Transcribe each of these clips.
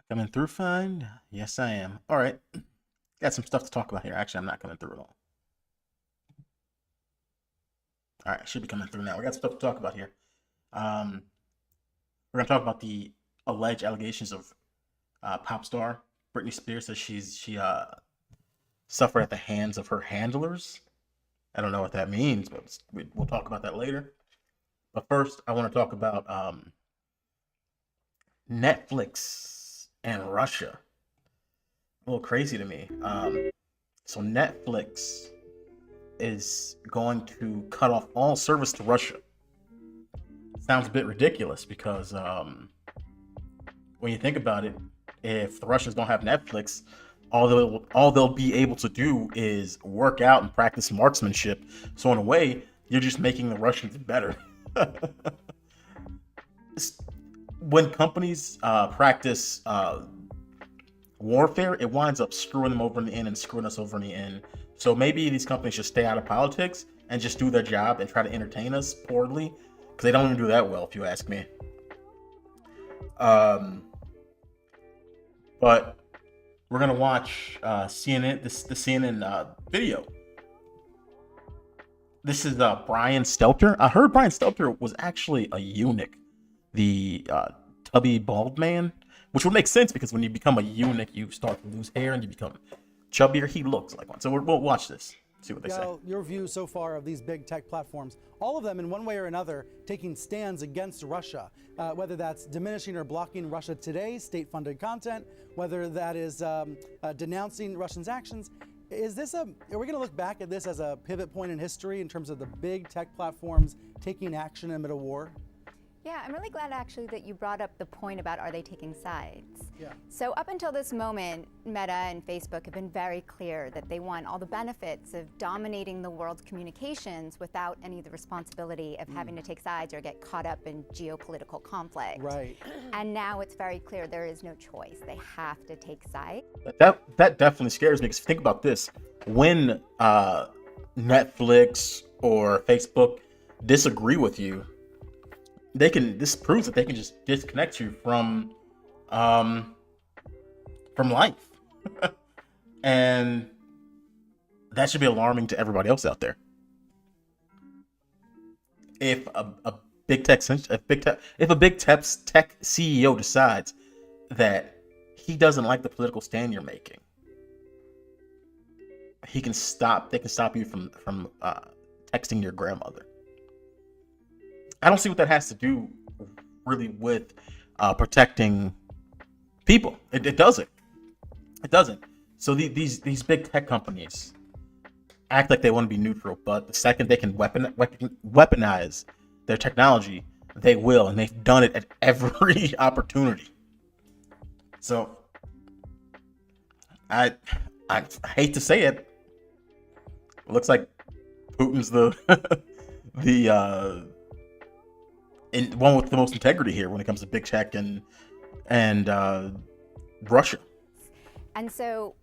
Coming through fine? Yes, I am. All right. Got some stuff to talk about here. Actually, I'm not coming through at all. All right, I should be coming through now. We got stuff to talk about here. Um, we're gonna talk about the alleged allegations of pop star Britney Spears that she suffered at the hands of her handlers. I don't know what that means, but we'll talk about that later. But first, I want to talk about Netflix and Russia. A little crazy to me. So Netflix is going to cut off all service to Russia. Sounds a bit ridiculous because when you think about it, if the Russians don't have Netflix, all they'll be able to do is work out and practice marksmanship. So in a way, you're just making the Russians better. When companies practice warfare, it winds up screwing them over in the end and screwing us over in the end. So maybe these companies should stay out of politics and just do their job and try to entertain us poorly, because they don't even do that well, if you ask me. Um, but we're gonna watch CNN, the CNN video. This is Brian Stelter. I heard Brian Stelter was actually a eunuch, the tubby bald man, which would make sense because when you become a eunuch, you start to lose hair and you become chubbier. He looks like one. So we'll watch this, see what they say. Your view so far of these big tech platforms, all of them in one way or another taking stands against Russia, whether that's diminishing or blocking Russia Today's state-funded content, whether that is denouncing Russia's actions. Are we going to look back at this as a pivot point in history in terms of the big tech platforms taking action amid a war? Yeah, I'm really glad actually that you brought up the point about are they taking sides. Yeah. So up until this moment, Meta and Facebook have been very clear that they want all the benefits of dominating the world's communications without any of the responsibility of having to take sides or get caught up in geopolitical conflict. Right. And now it's very clear there is no choice. They have to take sides. That definitely scares me, because think about this: when Netflix or Facebook disagree with you, this proves that they can just disconnect you from life. And that should be alarming to everybody else out there. If a big tech CEO decides that he doesn't like the political stand you're making, they can stop you from texting your grandmother. I don't see what that has to do really with protecting people. It doesn't. It doesn't. So these big tech companies act like they want to be neutral, but the second they can weaponize their technology, they will, and they've done it at every opportunity. So I hate to say it. It looks like Putin's the one with the most integrity here when it comes to big tech and Russia. And so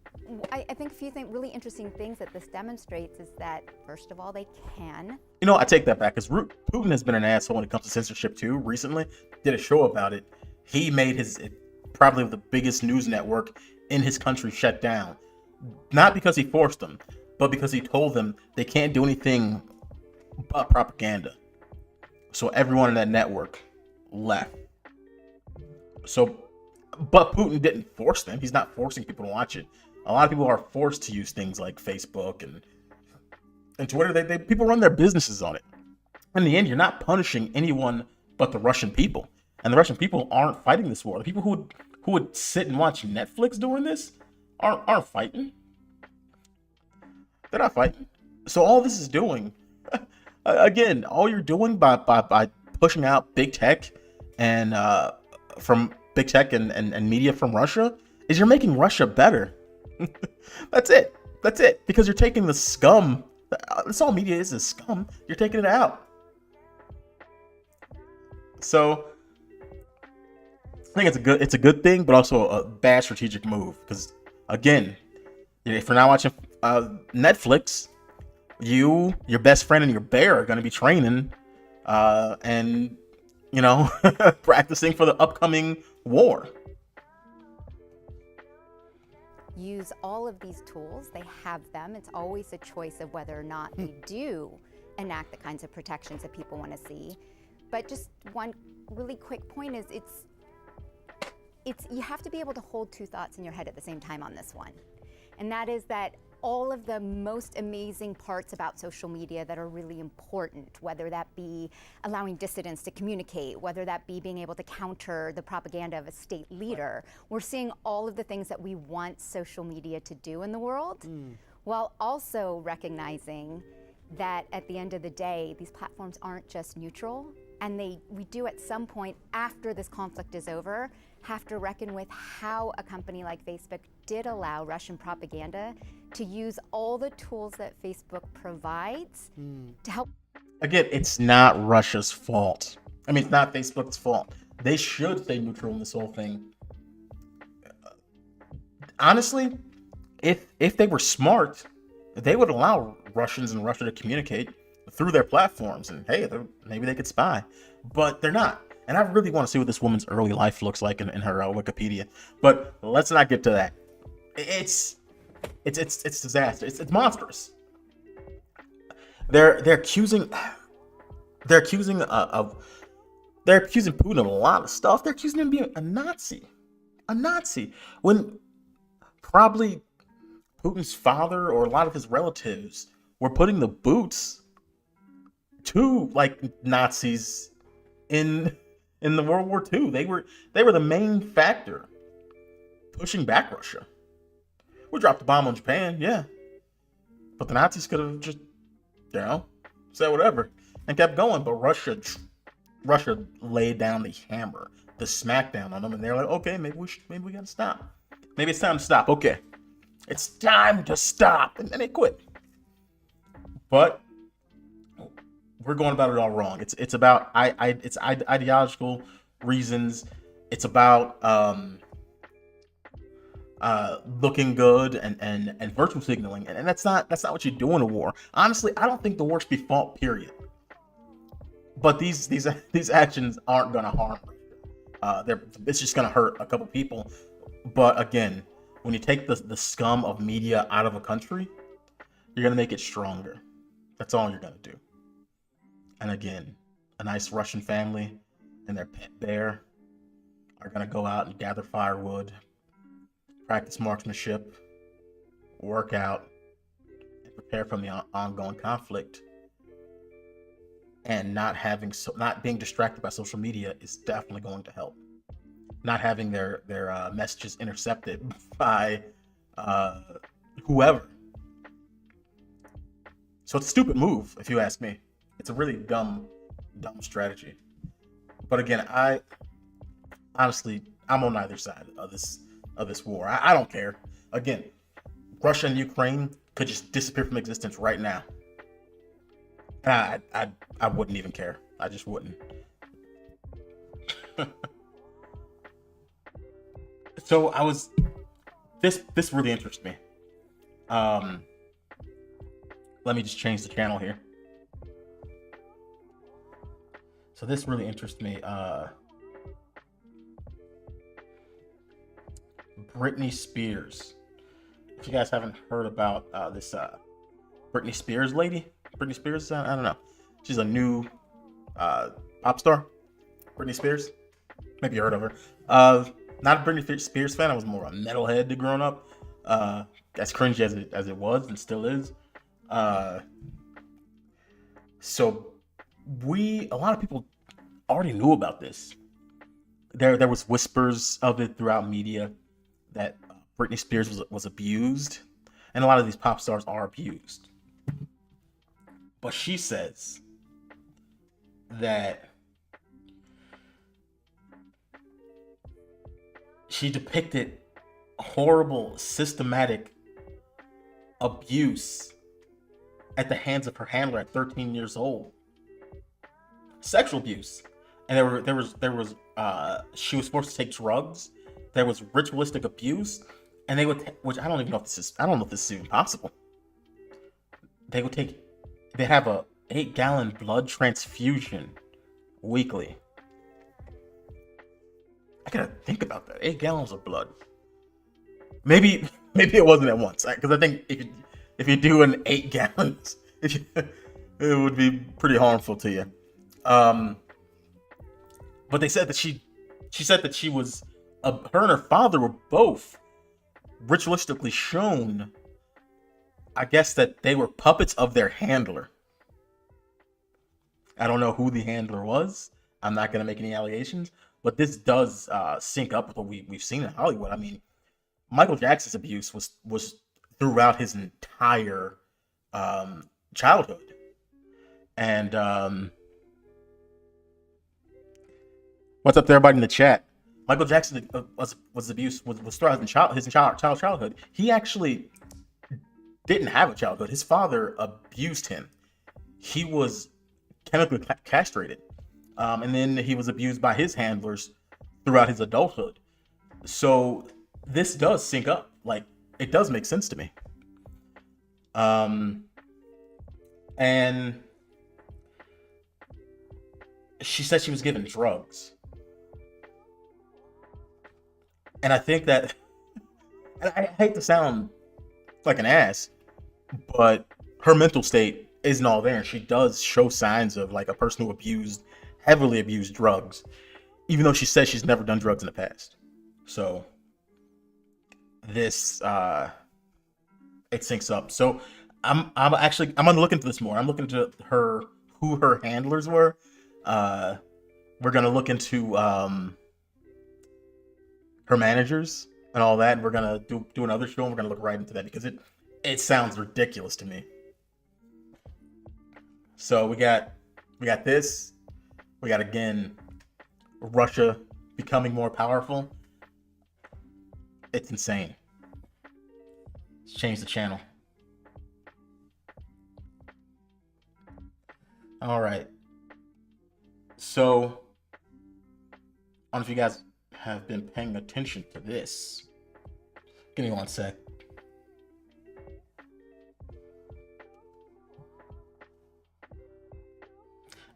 I think a few really interesting things that this demonstrates is that, first of all, they can. I take that back, because Putin has been an asshole when it comes to censorship too. Recently, did a show about it. He made probably the biggest news network in his country shut down, not because he forced them, but because he told them they can't do anything but propaganda. So everyone in that network left. But Putin didn't force them. He's not forcing people to watch it. A lot of people are forced to use things like Facebook and Twitter. People run their businesses on it. In the end, you're not punishing anyone but the Russian people. And the Russian people aren't fighting this war. The people who would sit and watch Netflix during this aren't fighting. They're not fighting. So all this is doing, again, all you're doing by pushing out big tech and from big tech and media from Russia is you're making Russia better. That's it. Because you're taking the scum. That's all media is scum. You're taking it out. So I think it's a good thing, but also a bad strategic move. Because again, if you're not watching Netflix, your best friend and your bear are going to be training and practicing for the upcoming war. use all of these tools. They have them. It's always a choice of whether or not they do enact the kinds of protections that people want to see. But just one really quick point is you have to be able to hold two thoughts in your head at the same time on this one. And that is that all of the most amazing parts about social media that are really important, whether that be allowing dissidents to communicate, whether that be being able to counter the propaganda of a state leader, we're seeing all of the things that we want social media to do in the world, while also recognizing that at the end of the day, these platforms aren't just neutral, and we do at some point after this conflict is over have to reckon with how a company like Facebook did allow Russian propaganda to use all the tools that Facebook provides to help. Again, it's not Russia's fault. I mean, it's not Facebook's fault. They should stay neutral in this whole thing. Honestly, if they were smart, they would allow Russians in Russia to communicate through their platforms, and hey, maybe they could spy, but they're not. And I really want to see what this woman's early life looks like in her Wikipedia. But let's not get to that. It's disaster. It's monstrous. They're accusing Putin of a lot of stuff. They're accusing him of being a Nazi, when probably Putin's father or a lot of his relatives were putting the boots to like Nazis in the World War II. They were the main factor pushing back Russia. We dropped the bomb on Japan, yeah, but the Nazis could have just, said whatever and kept going. But Russia laid down the hammer, the smackdown on them, and they're like, okay, maybe we gotta stop. Maybe it's time to stop. Okay, it's time to stop, and then they quit. But we're going about it all wrong. It's about it's ideological reasons. It's about looking good and virtue signaling, and that's not what you do in a war. Honestly, I don't think the war should be fought, period. But these actions aren't gonna harm. It's just gonna hurt a couple people. But again, when you take the scum of media out of a country, you're gonna make it stronger. That's all you're gonna do. And again, a nice Russian family and their pet bear are gonna go out and gather firewood, practice marksmanship, work out, and prepare for the ongoing conflict. And not being distracted by social media is definitely going to help. Not having their messages intercepted by whoever. So it's a stupid move, if you ask me. It's a really dumb strategy. But again, I'm on either side of this war. I don't care. Again, Russia and Ukraine could just disappear from existence right now. I wouldn't even care. I just wouldn't. So this really interests me. Let me just change the channel here. So this really interests me. Britney Spears. If you guys haven't heard about this Britney Spears lady, Britney Spears, I don't know. She's a new pop star. Britney Spears. Maybe you heard of her. Not a Britney Spears fan. I was more a metalhead growing up. As cringy as it was and still is. So a lot of people already knew about this. There was whispers of it throughout media that Britney Spears was abused, and a lot of these pop stars are abused. But she says that she depicted horrible, systematic abuse at the hands of her handler at 13 years old. Sexual abuse. And there was she was forced to take drugs. There was ritualistic abuse, and which I don't even know if this is even possible. They have a 8-gallon blood transfusion weekly. I gotta think about that. 8 gallons of blood. Maybe Maybe it wasn't at once, because I think if you're doing 8 gallons, it would be pretty harmful to you. But they said that she said that she was her and her father were both ritualistically shown, I guess, that they were puppets of their handler. I don't know who the handler was. I'm not going to make any allegations, but this does sync up with what we've seen in Hollywood. I mean, Michael Jackson's abuse was throughout his entire childhood, and what's up to everybody in the chat? Michael Jackson was abused was throughout his childhood. He actually didn't have a childhood. His father abused him. He was chemically castrated, and then he was abused by his handlers throughout his adulthood. So this does sync up. Like, it does make sense to me. And she said she was given drugs. And I think that, and I hate to sound like an ass, but her mental state isn't all there. And she does show signs of like a person who heavily abused drugs, even though she says she's never done drugs in the past. So this, it syncs up. So I'm gonna look into this more. I'm looking into who her handlers were. We're gonna look into her managers and all that. And we're gonna do another show, and we're gonna look right into that because it sounds ridiculous to me. So we got this. We got, again, Russia becoming more powerful. It's insane. Let's change the channel. All right. So I don't know if you guys have been paying attention to this. Give me one sec.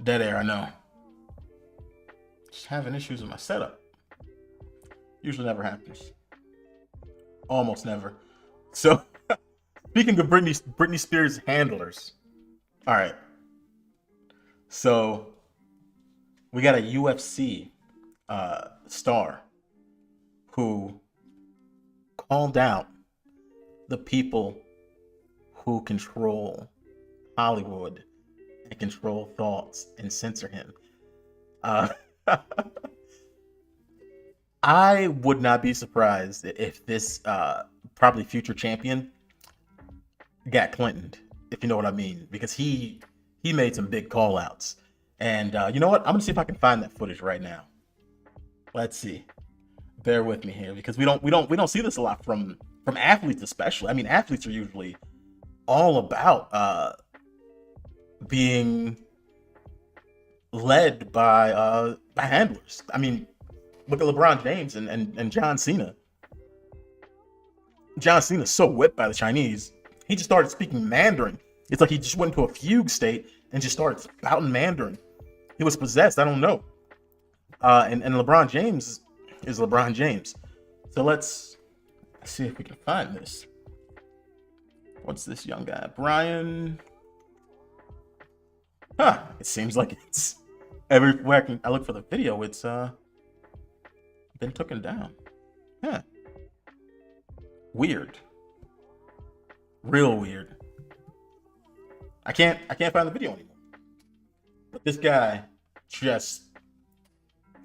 Dead air, I know. Just having issues with my setup. Usually never happens. Almost never. So, speaking of Britney Spears handlers. All right. So, we got a UFC star who called out the people who control Hollywood and control thoughts and censor him. I would not be surprised if this probably future champion got Clintoned, if you know what I mean, because he made some big call outs. And you know what? I'm gonna see if I can find that footage right now. Let's see. Bear with me here, because we don't see this a lot from athletes, especially. I mean, athletes are usually all about being led by handlers. I mean, look at LeBron James and John Cena. John Cena's so whipped by the Chinese, he just started speaking Mandarin. It's like he just went into a fugue state and just started spouting Mandarin. He was possessed. I don't know. And LeBron James is LeBron James. So let's see if we can find this. What's this young guy? Brian. Huh. It seems like it's everywhere I look for the video, it's been taken down. Huh. Weird. Real weird. I can't find the video anymore. But this guy just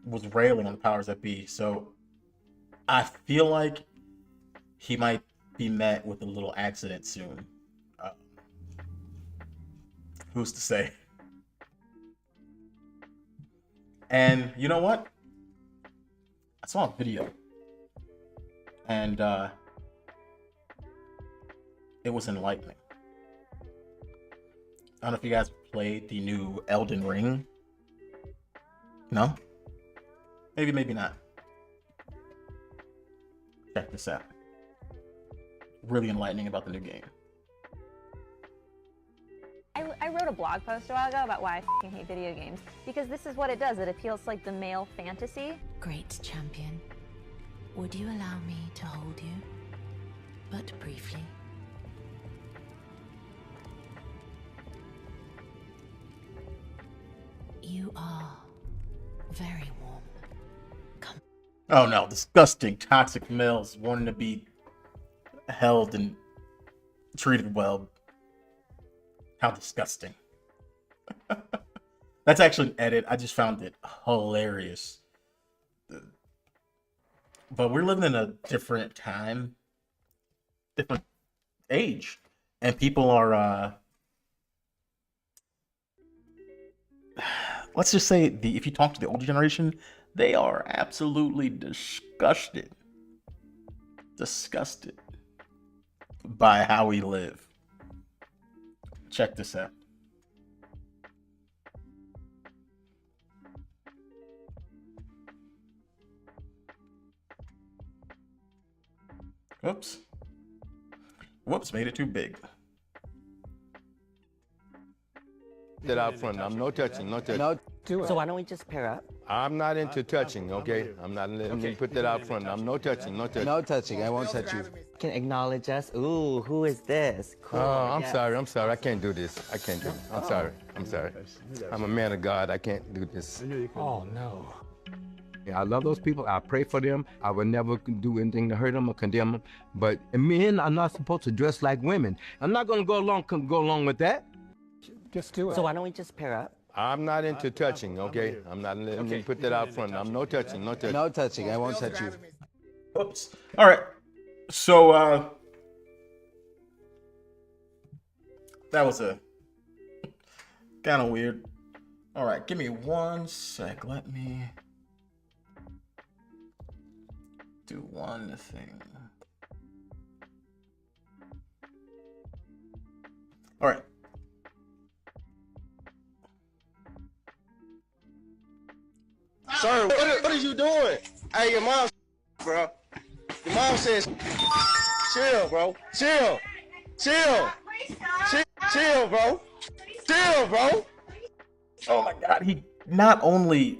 was railing on the powers that be. So I feel like he might be met with a little accident soon. Who's to say? And you know what? I saw a video, and it was enlightening. I don't know if you guys played the new Elden Ring. No? Maybe not. Check this out. Really enlightening about the new game. I wrote a blog post a while ago about why I f***ing hate video games, because this is what it does. It appeals to like the male fantasy. Great champion, would you allow me to hold you? but briefly. You are very warm. Come. Oh no, disgusting, toxic males wanting to be held and treated well. How disgusting. That's actually an edit. I just found it hilarious. But we're living in a different time, different age, and people are let's just say if you talk to the older generation, they are absolutely disgusted by how we live. Check this out. Whoops, made it too big. That out front. I'm no touching, no touching. No, so why don't we just pair up? I'm not into touching, okay? I'm not. Let me put that out front. I'm no touching, no touching. No touching. I won't touch you. Can acknowledge us. Ooh, who is this? Cool. Oh, I'm sorry. I'm sorry. I can't do this. I can't do it. I'm sorry. I'm sorry. I'm a man of God. I can't do this. Oh, no. Yeah, I love those people. I pray for them. I would never do anything to hurt them or condemn them. But men are not supposed to dress like women. I'm not going to go along with that. Just do it. So why don't we just pair up? I'm not into touching, okay? I'm not. Let me put that out front. I'm no touching, no touching. No touching. I won't touch you. Oops. All right. So that was a kind of weird. All right, give me 1 sec. Let me do one thing. All right. Sir, what are you doing? Hey, your mom, bro. Your mom says, chill, bro. Chill. Chill. Chill, bro. Chill, bro. Oh my God. He not only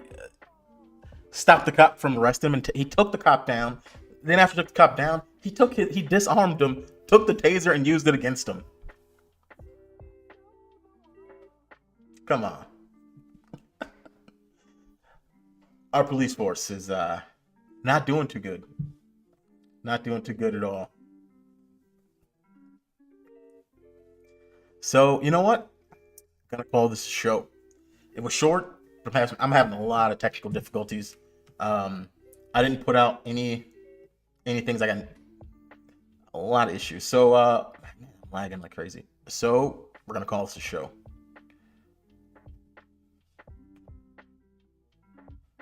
stopped the cop from arresting him, and he took the cop down. Then after he took the cop down, he disarmed him, took the taser, and used it against him. Come on. Our police force is not doing too good. Not doing too good at all. So, you know what? I'm gonna call this a show. It was short, but I'm having a lot of technical difficulties. I didn't put out any things. I got a lot of issues. So, I'm lagging like crazy. So, we're gonna call this a show.